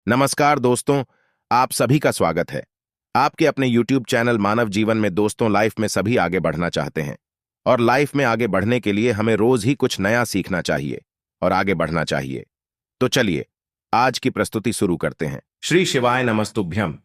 नमस्कार दोस्तों, आप सभी का स्वागत है। आपके अपने YouTube चैनल मानव जीवन में दोस्तों लाइफ में सभी आगे बढ़ना चाहते हैं और लाइफ में आगे बढ़ने के लिए हमें रोज ही कुछ नया सीखना चाहिए और आगे बढ़ना चाहिए। तो चलिए आज की प्रस्तुति शुरू करते हैं। श्री शिवाय नमस्तुभ्यम।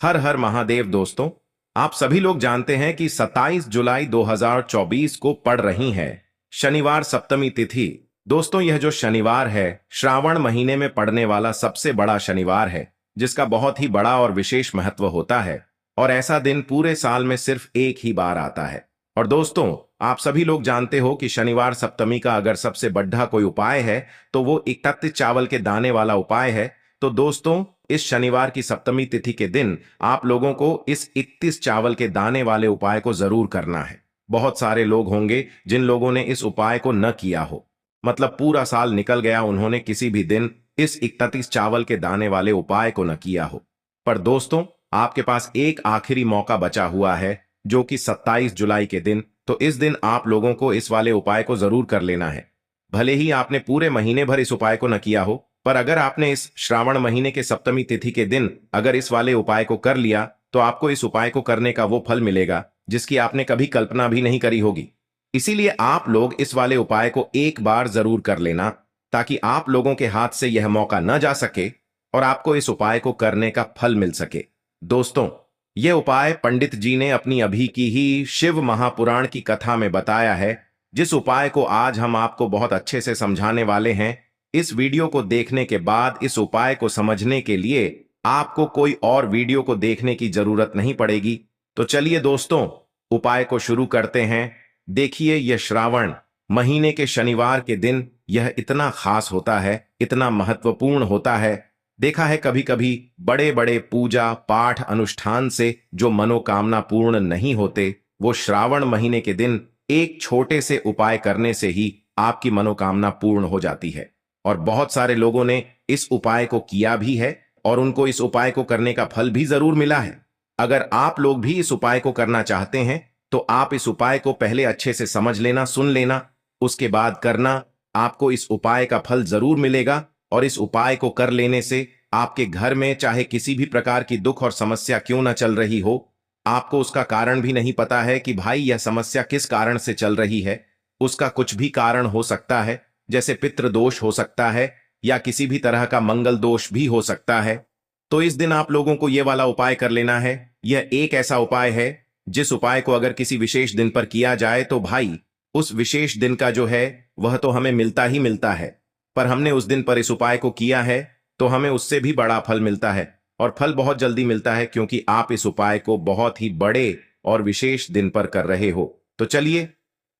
हर हर महादेव। दोस्तों, आप सभी लोग जानते हैं कि 27 जुलाई 2024 को पड़ रही है शनिवार सप्तमी तिथि। दोस्तों, यह जो शनिवार है श्रावण महीने में पड़ने वाला सबसे बड़ा शनिवार है, जिसका बहुत ही बड़ा और विशेष महत्व होता है और ऐसा दिन पूरे साल में सिर्फ एक ही बार आता है। और दोस्तों, आप सभी लोग जानते हो कि शनिवार सप्तमी का अगर सबसे बढ़िया कोई उपाय है तो वो 31 चावल के दाने वाला उपाय है। तो दोस्तों, इस शनिवार की सप्तमी तिथि के दिन आप लोगों को इस 31 चावल के दाने वाले उपाय को जरूर करना है। बहुत सारे लोग होंगे जिन लोगों ने इस उपाय को न किया हो, मतलब पूरा साल निकल गया, उन्होंने किसी भी दिन इस 31 चावल के दाने वाले उपाय को न किया हो। पर दोस्तों, आपके पास एक आखिरी मौका बचा हुआ है, जो कि 27 जुलाई के दिन। तो इस दिन आप लोगों को इस वाले उपाय को जरूर कर लेना है। भले ही आपने पूरे महीने भर इस उपाय को न किया हो, पर अगर आपने इस श्रावण महीने के सप्तमी तिथि के दिन अगर इस वाले उपाय को कर लिया तो आपको इस उपाय को करने का वो फल मिलेगा जिसकी आपने कभी कल्पना भी नहीं करी होगी। इसीलिए आप लोग इस वाले उपाय को एक बार जरूर कर लेना, ताकि आप लोगों के हाथ से यह मौका न जा सके और आपको इस उपाय को करने का फल मिल सके। दोस्तों, यह उपाय पंडित जी ने अपनी अभी की ही शिव महापुराण की कथा में बताया है, जिस उपाय को आज हम आपको बहुत अच्छे से समझाने वाले हैं। इस वीडियो को देखने के बाद इस उपाय को समझने के लिए आपको कोई और वीडियो को देखने की जरूरत नहीं पड़ेगी। तो चलिए दोस्तों, उपाय को शुरू करते हैं। देखिए, यह श्रावण महीने के शनिवार के दिन यह इतना खास होता है, इतना महत्वपूर्ण होता है। देखा है कभी कभी बड़े बड़े पूजा पाठ अनुष्ठान से जो मनोकामना पूर्ण नहीं होते, वो श्रावण महीने के दिन एक छोटे से उपाय करने से ही आपकी मनोकामना पूर्ण हो जाती है। और बहुत सारे लोगों ने इस उपाय को किया भी है और उनको इस उपाय को करने का फल भी जरूर मिला है। अगर आप लोग भी इस उपाय को करना चाहते हैं तो आप इस उपाय को पहले अच्छे से समझ लेना, सुन लेना, उसके बाद करना। आपको इस उपाय का फल जरूर मिलेगा और इस उपाय को कर लेने से आपके घर में चाहे किसी भी प्रकार की दुख और समस्या क्यों ना चल रही हो, आपको उसका कारण भी नहीं पता है कि भाई यह समस्या किस कारण से चल रही है। उसका कुछ भी कारण हो सकता है, जैसे पितृ दोष हो सकता है या किसी भी तरह का मंगल दोष भी हो सकता है। तो इस दिन आप लोगों को यह वाला उपाय कर लेना है। यह एक ऐसा उपाय है जिस उपाय को अगर किसी विशेष दिन पर किया जाए तो भाई उस विशेष दिन का जो है वह तो हमें मिलता ही मिलता है, पर हमने उस दिन पर इस उपाय को किया है तो हमें उससे भी बड़ा फल मिलता है और फल बहुत जल्दी मिलता है, क्योंकि आप इस उपाय को बहुत ही बड़े और विशेष दिन पर कर रहे हो। तो चलिए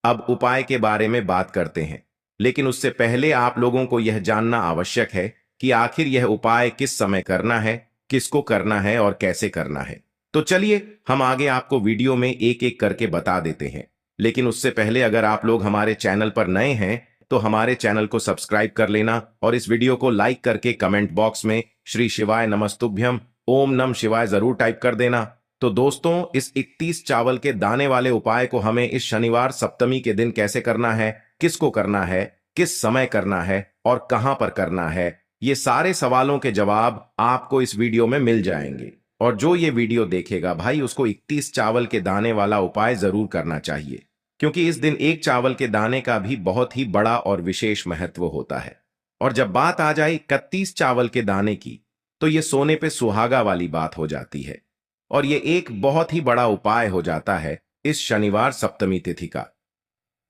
अब उपाय के बारे में बात करते हैं, लेकिन उससे पहले आप लोगों को यह जानना आवश्यक है कि आखिर यह उपाय किस समय करना है, किसको करना है और कैसे करना है। तो चलिए हम आगे आपको वीडियो में एक एक करके बता देते हैं। लेकिन उससे पहले अगर आप लोग हमारे चैनल पर नए हैं तो हमारे चैनल को सब्सक्राइब कर लेना और इस वीडियो को लाइक करके कमेंट बॉक्स में श्री शिवाय नमस्तुभ्यम ओम नम शिवाय जरूर टाइप कर देना। तो दोस्तों, इस 31 चावल के दाने वाले उपाय को हमें इस शनिवार सप्तमी के दिन कैसे करना है, किसको करना है, किस समय करना है और कहां पर करना है, ये सारे सवालों के जवाब आपको इस वीडियो में मिल जाएंगे। और जो ये वीडियो देखेगा भाई, उसको 31 चावल के दाने वाला उपाय जरूर करना चाहिए, क्योंकि इस दिन एक चावल के दाने का भी बहुत ही बड़ा और विशेष महत्व होता है। और जब बात आ जाए 31 चावल के दाने की, तो ये सोने पे सुहागा वाली बात हो जाती है और ये एक बहुत ही बड़ा उपाय हो जाता है इस शनिवार सप्तमी तिथि का।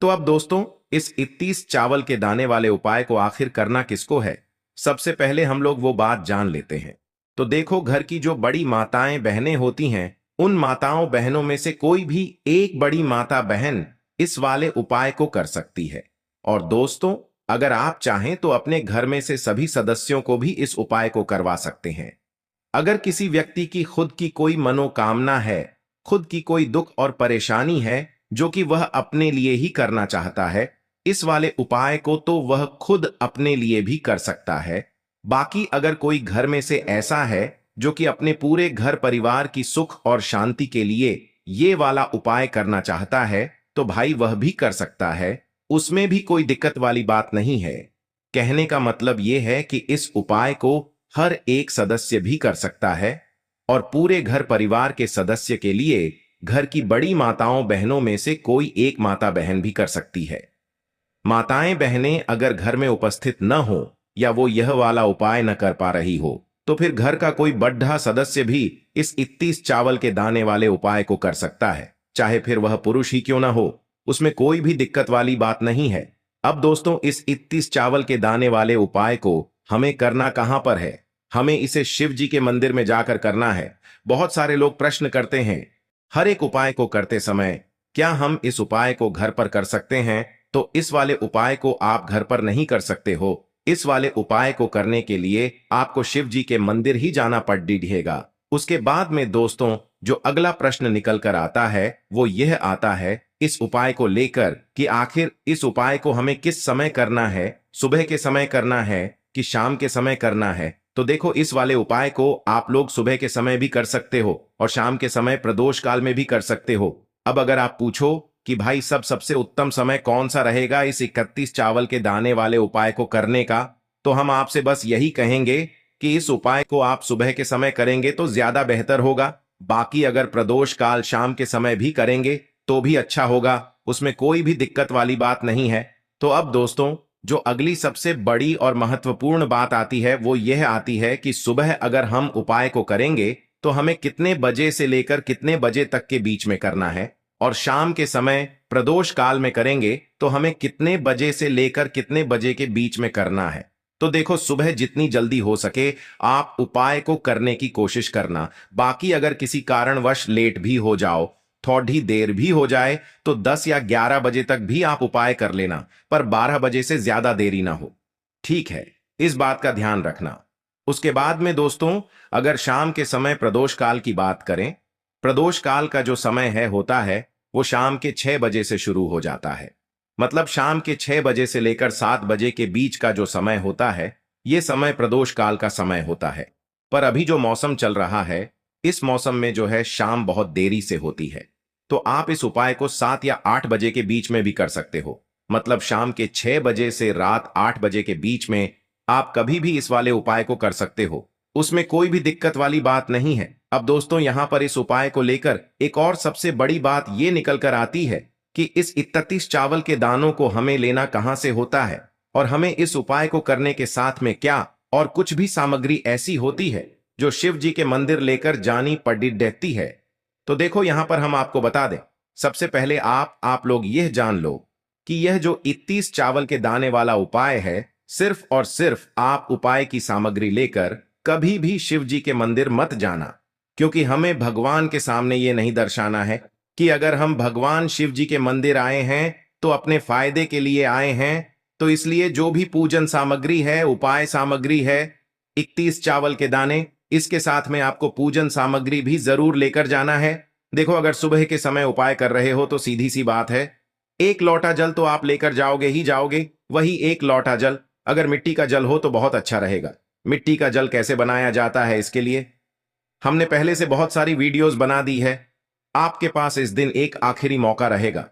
तो अब दोस्तों, इस 31 चावल के दाने वाले उपाय को आखिर करना किसको है, सबसे पहले हम लोग वो बात जान लेते हैं। तो देखो, घर की जो बड़ी माताएं बहनें होती हैं, उन माताओं बहनों में से कोई भी एक बड़ी माता बहन इस वाले उपाय को कर सकती है। और दोस्तों, अगर आप चाहें तो अपने घर में से सभी सदस्यों को भी इस उपाय को करवा सकते हैं। अगर किसी व्यक्ति की खुद की कोई मनोकामना है, खुद की कोई दुख और परेशानी है जो कि वह अपने लिए ही करना चाहता है, इस वाले उपाय को तो वह खुद अपने लिए भी कर सकता है। बाकी अगर कोई घर में से ऐसा है जो कि अपने पूरे घर परिवार की सुख और शांति के लिए ये वाला उपाय करना चाहता है, तो भाई वह भी कर सकता है, उसमें भी कोई दिक्कत वाली बात नहीं है। कहने का मतलब यह है कि इस उपाय को हर एक सदस्य भी कर सकता है और पूरे घर परिवार के सदस्य के लिए घर की बड़ी माताओं बहनों में से कोई एक माता बहन भी कर सकती है। माताएं बहनें अगर घर में उपस्थित न हो या वो यह वाला उपाय न कर पा रही हो तो फिर घर का कोई बड़ा सदस्य भी इस 31 चावल के दाने वाले उपाय को कर सकता है, चाहे फिर वह पुरुष ही क्यों ना हो। उसमें कोई भी दिक्कत वाली बात नहीं है। अब दोस्तों, इस 31 चावल के दाने वाले उपाय को हमें करना कहां पर है? हमें इसे शिव जी के मंदिर में जाकर करना है। बहुत सारे लोग प्रश्न करते हैं, हर एक उपाय को करते समय क्या हम इस उपाय को घर पर कर सकते हैं? तो इस वाले उपाय को आप घर पर नहीं कर सकते हो। इस वाले उपाय को करने के लिए आपको शिव जी के मंदिर ही जाना पड़ेगा। उसके बाद में दोस्तों, जो अगला प्रश्न निकल कर आता है वो यह आता है इस उपाय को लेकर कि आखिर इस उपाय को हमें किस समय करना है, सुबह के समय करना है कि शाम के समय करना है? तो देखो, इस वाले उपाय को आप लोग सुबह के समय भी कर सकते हो और शाम के समय प्रदोष काल में भी कर सकते हो। अब अगर आप पूछो कि भाई सबसे उत्तम समय कौन सा रहेगा इस 31 चावल के दाने वाले उपाय को करने का, तो हम आपसे बस यही कहेंगे कि इस उपाय को आप सुबह के समय करेंगे तो ज्यादा बेहतर होगा। बाकी अगर प्रदोष काल शाम के समय भी करेंगे तो भी अच्छा होगा, उसमें कोई भी दिक्कत वाली बात नहीं है। तो अब दोस्तों, जो अगली सबसे बड़ी और महत्वपूर्ण बात आती है वो यह आती है कि सुबह अगर हम उपाय को करेंगे तो हमें कितने बजे से लेकर कितने बजे तक के बीच में करना है, और शाम के समय प्रदोष काल में करेंगे तो हमें कितने बजे से लेकर कितने बजे के बीच में करना है। तो देखो, सुबह जितनी जल्दी हो सके आप उपाय को करने की कोशिश करना। बाकी अगर किसी कारणवश लेट भी हो जाओ, थोड़ी देर भी हो जाए, तो 10 या 11 बजे तक भी आप उपाय कर लेना, पर 12 बजे से ज्यादा देरी ना हो। ठीक है, इस बात का ध्यान रखना। उसके बाद में दोस्तों, अगर शाम के समय प्रदोष काल की बात करें, प्रदोष काल का जो समय है होता है वो शाम के 6 बजे से शुरू हो जाता है। मतलब शाम के 6 बजे से लेकर 7 बजे के बीच का जो समय होता है ये समय प्रदोष काल का समय होता है। पर अभी जो मौसम चल रहा है, इस मौसम में जो है शाम बहुत देरी से होती है, तो आप इस उपाय को 7 या 8 बजे के बीच में भी कर सकते हो। मतलब शाम के 6 बजे से रात 8 बजे के बीच में आप कभी भी इस वाले उपाय को कर सकते हो, उसमें कोई भी दिक्कत वाली बात नहीं है। अब दोस्तों, यहां पर इस उपाय को लेकर एक और सबसे बड़ी बात यह निकल कर आती है कि इस 31 चावल के दानों को हमें लेना कहां से होता है, और हमें इस उपाय को करने के साथ में क्या और कुछ भी सामग्री ऐसी होती है जो शिव जी के मंदिर लेकर जानी पड़ी रहती है। तो देखो, यहां पर हम आपको बता दें, सबसे पहले आप लोग यह जान लो कि यह जो 31 चावल के दाने वाला उपाय है, सिर्फ और सिर्फ आप उपाय की सामग्री लेकर कभी भी शिव जी के मंदिर मत जाना, क्योंकि हमें भगवान के सामने ये नहीं दर्शाना है कि अगर हम भगवान शिव जी के मंदिर आए हैं तो अपने फायदे के लिए आए हैं। तो इसलिए जो भी पूजन सामग्री है, उपाय सामग्री है, 31 चावल के दाने, इसके साथ में आपको पूजन सामग्री भी जरूर लेकर जाना है। देखो, अगर सुबह के समय उपाय कर रहे हो तो सीधी सी बात है, एक लोटा जल तो आप लेकर जाओगे ही जाओगे। वही एक लोटा जल अगर मिट्टी का जल हो तो बहुत अच्छा रहेगा। मिट्टी का जल कैसे बनाया जाता है, इसके लिए हमने पहले से बहुत सारी वीडियोस बना दी है। आपके पास इस दिन एक आखिरी मौका रहेगा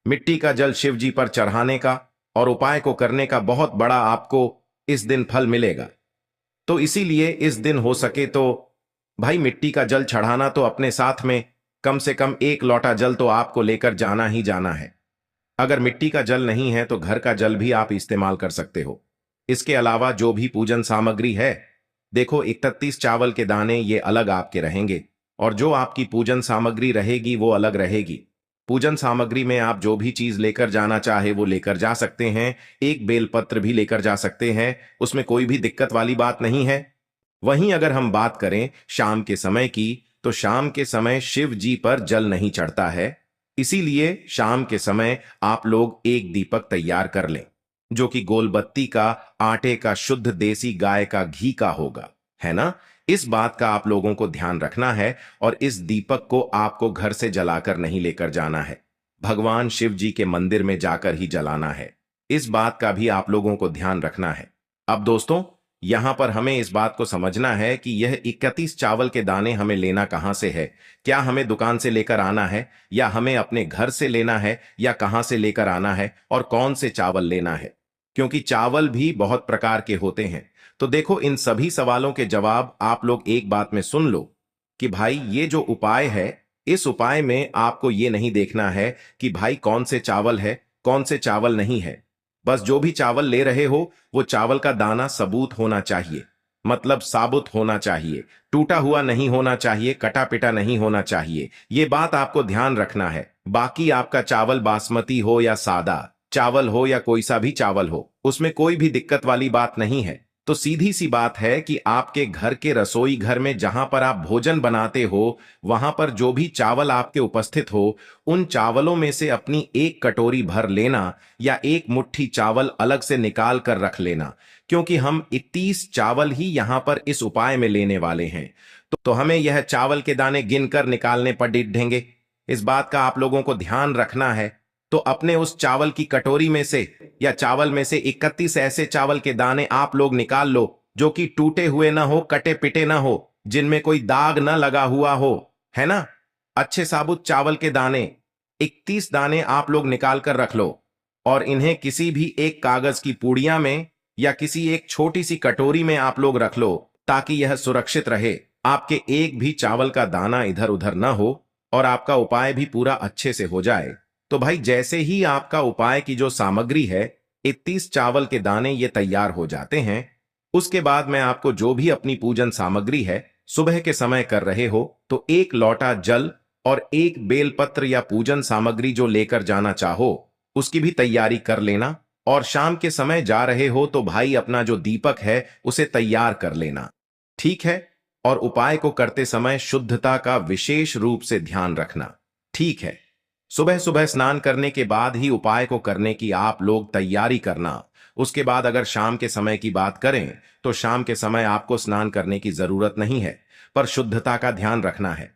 मिट्टी का जल शिव जी पर चढ़ाने का, और उपाय को करने का बहुत बड़ा आपको इस दिन फल मिलेगा। तो इसीलिए इस दिन हो सके तो भाई मिट्टी का जल चढ़ाना तो अपने साथ में कम से कम एक लोटा जल तो आपको लेकर जाना ही जाना है। अगर मिट्टी का जल नहीं है तो घर का जल भी आप इस्तेमाल कर सकते हो। इसके अलावा जो भी पूजन सामग्री है, देखो 31 चावल के दाने ये अलग आपके रहेंगे, और जो आपकी पूजन सामग्री रहेगी वो अलग रहेगी। पूजन सामग्री में आप जो भी चीज लेकर जाना चाहे वो लेकर जा सकते हैं। एक बेलपत्र भी लेकर जा सकते हैं, उसमें कोई भी दिक्कत वाली बात नहीं है। वहीं अगर हम बात करें शाम के समय की, तो शाम के समय शिव जी पर जल नहीं चढ़ता है। इसीलिए शाम के समय आप लोग एक दीपक तैयार कर लें, जो कि गोलबत्ती का, आटे का, शुद्ध देसी गाय का घी का होगा, है ना। इस बात का आप लोगों को ध्यान रखना है, और इस दीपक को आपको घर से जलाकर नहीं लेकर जाना है, भगवान शिव जी के मंदिर में जाकर ही जलाना है। इस बात का भी आप लोगों को ध्यान रखना है। अब दोस्तों, यहां पर हमें इस बात को समझना है कि यह 31 चावल के दाने हमें लेना कहां से है। क्या हमें दुकान से लेकर आना है, या हमें अपने घर से लेना है, या कहां से लेकर आना है, और कौन से चावल लेना है? क्योंकि चावल भी बहुत प्रकार के होते हैं। तो देखो, इन सभी सवालों के जवाब आप लोग एक बात में सुन लो कि भाई ये जो उपाय है, इस उपाय में आपको ये नहीं देखना है कि भाई कौन से चावल है, कौन से चावल नहीं है। बस जो भी चावल ले रहे हो वो चावल का दाना सबूत होना चाहिए, मतलब साबुत होना चाहिए, टूटा हुआ नहीं होना चाहिए, कटा पिटा नहीं होना चाहिए। ये बात आपको ध्यान रखना है। बाकी आपका चावल बासमती हो या सादा चावल हो या कोई सा भी चावल हो, उसमें कोई भी दिक्कत वाली बात नहीं है। तो सीधी सी बात है कि आपके घर के रसोई घर में जहां पर आप भोजन बनाते हो, वहां पर जो भी चावल आपके उपस्थित हो, उन चावलों में से अपनी एक कटोरी भर लेना या एक मुट्ठी चावल अलग से निकाल कर रख लेना, क्योंकि हम 31 चावल ही यहां पर इस उपाय में लेने वाले हैं। तो हमें यह चावल के दाने गिनकर निकालने पर डिढेंगे। इस बात का आप लोगों को ध्यान रखना है। तो अपने उस चावल की कटोरी में से या चावल में से 31 ऐसे चावल के दाने आप लोग निकाल लो जो कि टूटे हुए ना हो, कटे पिटे ना हो, जिनमें कोई दाग ना लगा हुआ हो, है ना। अच्छे साबुत चावल के दाने 31 दाने आप लोग निकाल कर रख लो और इन्हें किसी भी एक कागज की पुड़िया में या किसी एक छोटी सी कटोरी में आप लोग रख लो, ताकि यह सुरक्षित रहे, आपके एक भी चावल का दाना इधर उधर ना हो और आपका उपाय भी पूरा अच्छे से हो जाए। तो भाई जैसे ही आपका उपाय की जो सामग्री है, 31 चावल के दाने ये तैयार हो जाते हैं, उसके बाद मैं आपको जो भी अपनी पूजन सामग्री है सुबह के समय कर रहे हो, तो एक लोटा जल और एक बेलपत्र या पूजन सामग्री जो लेकर जाना चाहो उसकी भी तैयारी कर लेना। और शाम के समय जा रहे हो तो भाई अपना जो दीपक है उसे तैयार कर लेना, ठीक है। और उपाय को करते समय शुद्धता का विशेष रूप से ध्यान रखना, ठीक है। सुबह सुबह स्नान करने के बाद ही उपाय को करने की आप लोग तैयारी करना। उसके बाद अगर शाम के समय की बात करें तो शाम के समय आपको स्नान करने की जरूरत नहीं है, पर शुद्धता का ध्यान रखना है।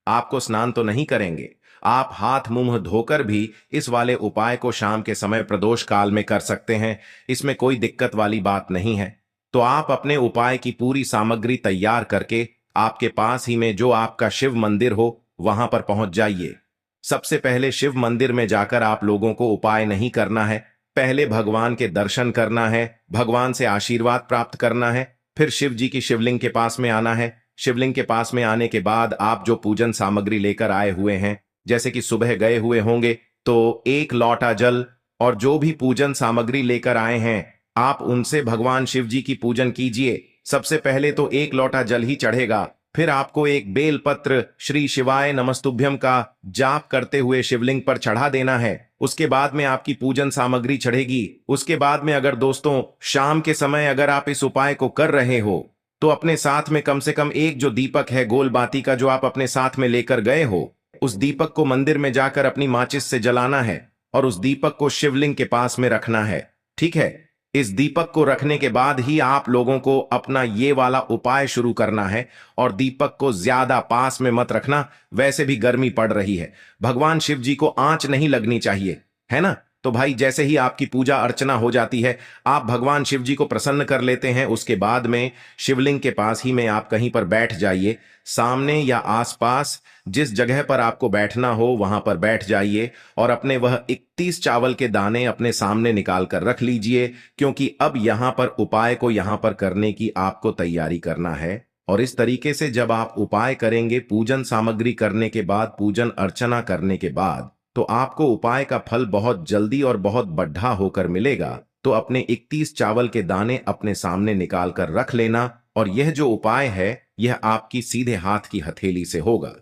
आपको स्नान तो नहीं करेंगे, आप हाथ मुंह धोकर भी इस वाले उपाय को शाम के समय प्रदोष काल में कर सकते हैं, इसमें कोई दिक्कत वाली बात नहीं है। तो आप अपने उपाय की पूरी सामग्री तैयार करके आपके पास ही में जो आपका शिव मंदिर हो वहां पर पहुंच जाइए। सबसे पहले शिव मंदिर में जाकर आप लोगों को उपाय नहीं करना है, पहले भगवान के दर्शन करना है, भगवान से आशीर्वाद प्राप्त करना है, फिर शिव जी की शिवलिंग के पास में आना है। शिवलिंग के पास में आने के बाद आप जो पूजन सामग्री लेकर आए हुए हैं, जैसे कि सुबह गए हुए होंगे तो एक लोटा जल और जो भी पूजन सामग्री लेकर आए हैं आप उनसे भगवान शिव जी की पूजन कीजिए। सबसे पहले तो एक लोटा जल ही चढ़ेगा, फिर आपको एक बेलपत्र श्री शिवाय नमस्तुभ्यम का जाप करते हुए शिवलिंग पर चढ़ा देना है। उसके बाद में आपकी पूजन सामग्री चढ़ेगी। उसके बाद में अगर दोस्तों शाम के समय अगर आप इस उपाय को कर रहे हो तो अपने साथ में कम से कम एक जो दीपक है गोल बाती का जो आप अपने साथ में लेकर गए हो, उस दीपक को मंदिर में जाकर अपनी माचिस से जलाना है और उस दीपक को शिवलिंग के पास में रखना है, ठीक है। इस दीपक को रखने के बाद ही आप लोगों को अपना ये वाला उपाय शुरू करना है और दीपक को ज्यादा पास में मत रखना, वैसे भी गर्मी पड़ रही है, भगवान शिव जी को आंच नहीं लगनी चाहिए, है ना। तो भाई जैसे ही आपकी पूजा अर्चना हो जाती है, आप भगवान शिव जी को प्रसन्न कर लेते हैं, उसके बाद में शिवलिंग के पास ही में आप कहीं पर बैठ जाइए, सामने या आसपास जिस जगह पर आपको बैठना हो वहां पर बैठ जाइए और अपने वह 31 चावल के दाने अपने सामने निकाल कर रख लीजिए, क्योंकि अब यहां पर उपाय को यहां पर करने की आपको तैयारी करना है। और इस तरीके से जब आप उपाय करेंगे, पूजन सामग्री करने के बाद, पूजन अर्चना करने के बाद, तो आपको उपाय का फल बहुत जल्दी और बहुत बढ़ा होकर मिलेगा। तो अपने 31 चावल के दाने अपने सामने निकाल कर रख लेना और यह जो उपाय है यह आपकी सीधे हाथ की हथेली से होगा,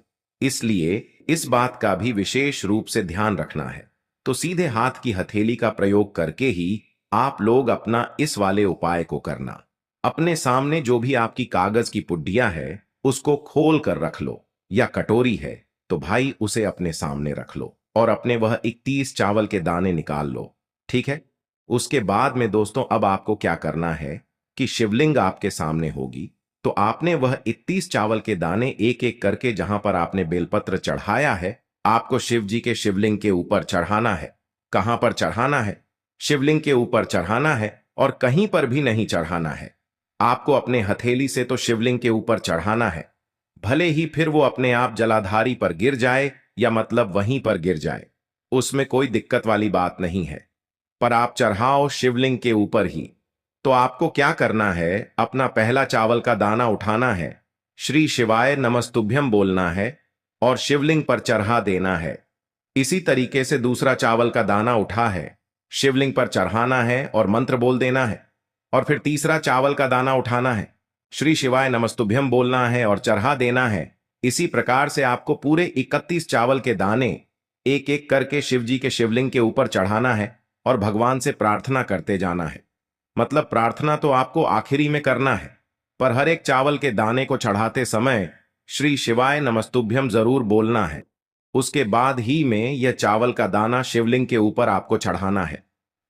इसलिए इस बात का भी विशेष रूप से ध्यान रखना है। तो सीधे हाथ की हथेली का प्रयोग करके ही आप लोग अपना इस वाले उपाय को करना। अपने सामने जो भी आपकी कागज की पुड्डिया है उसको खोल कर रख लो, या कटोरी है तो भाई उसे अपने सामने रख लो और अपने वह 31 चावल के दाने निकाल लो, ठीक है। उसके बाद में दोस्तों अब आपको क्या करना है कि शिवलिंग आपके सामने होगी, तो आपने वह 31 चावल के दाने एक एक करके जहां पर आपने बेलपत्र चढ़ाया है आपको शिव जी के शिवलिंग के ऊपर चढ़ाना है। कहां पर चढ़ाना है? शिवलिंग के ऊपर चढ़ाना है और कहीं पर भी नहीं चढ़ाना है। आपको अपने हथेली से तो शिवलिंग के ऊपर चढ़ाना है, भले ही फिर वो अपने आप जलाधारी पर गिर जाए या मतलब वहीं पर गिर जाए, उसमें कोई दिक्कत वाली बात नहीं है, पर आप चढ़ाओ शिवलिंग के ऊपर ही। तो आपको क्या करना है, अपना पहला चावल का दाना उठाना है, श्री शिवाय नमस्तुभ्यम बोलना है और शिवलिंग पर चढ़ा देना है। इसी तरीके से दूसरा चावल का दाना उठा है, शिवलिंग पर चढ़ाना है और मंत्र बोल देना है। और फिर तीसरा चावल का दाना उठाना है, श्री शिवाय नमस्तुभ्यम बोलना है और चढ़ा देना है। इसी प्रकार से आपको पूरे 31 चावल के दाने एक एक करके शिव जी के शिवलिंग के ऊपर चढ़ाना है और भगवान से प्रार्थना करते जाना है। मतलब प्रार्थना तो आपको आखिरी में करना है, पर हर एक चावल के दाने को चढ़ाते समय श्री शिवाय नमस्तुभ्यम जरूर बोलना है। उसके बाद ही में यह चावल का दाना शिवलिंग के ऊपर आपको चढ़ाना है।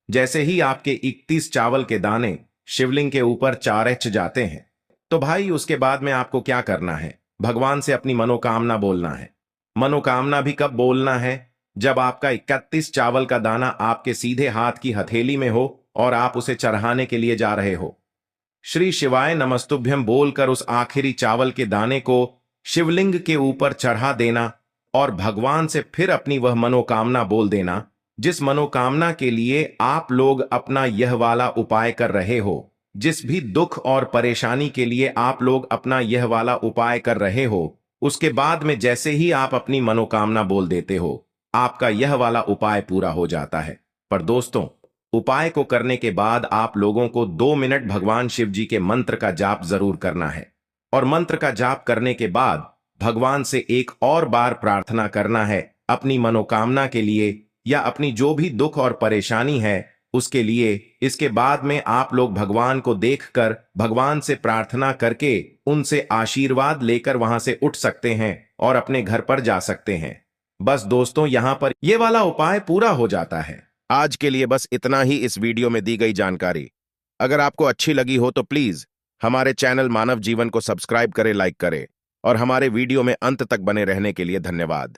जैसे ही आपके 31 चावल के दाने शिवलिंग के ऊपर चारच जाते हैं, तो भाई उसके बाद में आपको क्या करना है, भगवान से अपनी मनोकामना बोलना है। मनोकामना भी कब बोलना है, जब आपका 31 चावल का दाना आपके सीधे हाथ की हथेली में हो और आप उसे चढ़ाने के लिए जा रहे हो। श्री शिवाय नमस्तुभ्यम बोलकर उस आखिरी चावल के दाने को शिवलिंग के ऊपर चढ़ा देना और भगवान से फिर अपनी वह मनोकामना बोल देना, जिस मनोकामना के लिए आप लोग अपना यह वाला उपाय कर रहे हो। जिस भी दुख और परेशानी के लिए आप लोग अपना यह वाला उपाय कर रहे हो, उसके बाद में जैसे ही आप अपनी मनोकामना बोल देते हो, आपका यह वाला उपाय पूरा हो जाता है। पर दोस्तों, उपाय को करने के बाद आप लोगों को 2 मिनट भगवान शिव जी के मंत्र का जाप जरूर करना है। और मंत्र का जाप करने के बाद भगवान से एक और बार प्रार्थना करना है अपनी मनोकामना के लिए या अपनी जो भी दुख और परेशानी है उसके लिए। इसके बाद में आप लोग भगवान को देखकर भगवान से प्रार्थना करके उनसे आशीर्वाद लेकर वहां से उठ सकते हैं और अपने घर पर जा सकते हैं। बस दोस्तों, यहां पर यह वाला उपाय पूरा हो जाता है। आज के लिए बस इतना ही इस वीडियो में दी गई जानकारी। अगर आपको अच्छी लगी हो तो प्लीज हमारे चैनल मानव जीवन को सब्सक्राइब करें, लाइक करें और हमारे वीडियो में अंत तक बने रहने के लिए धन्यवाद।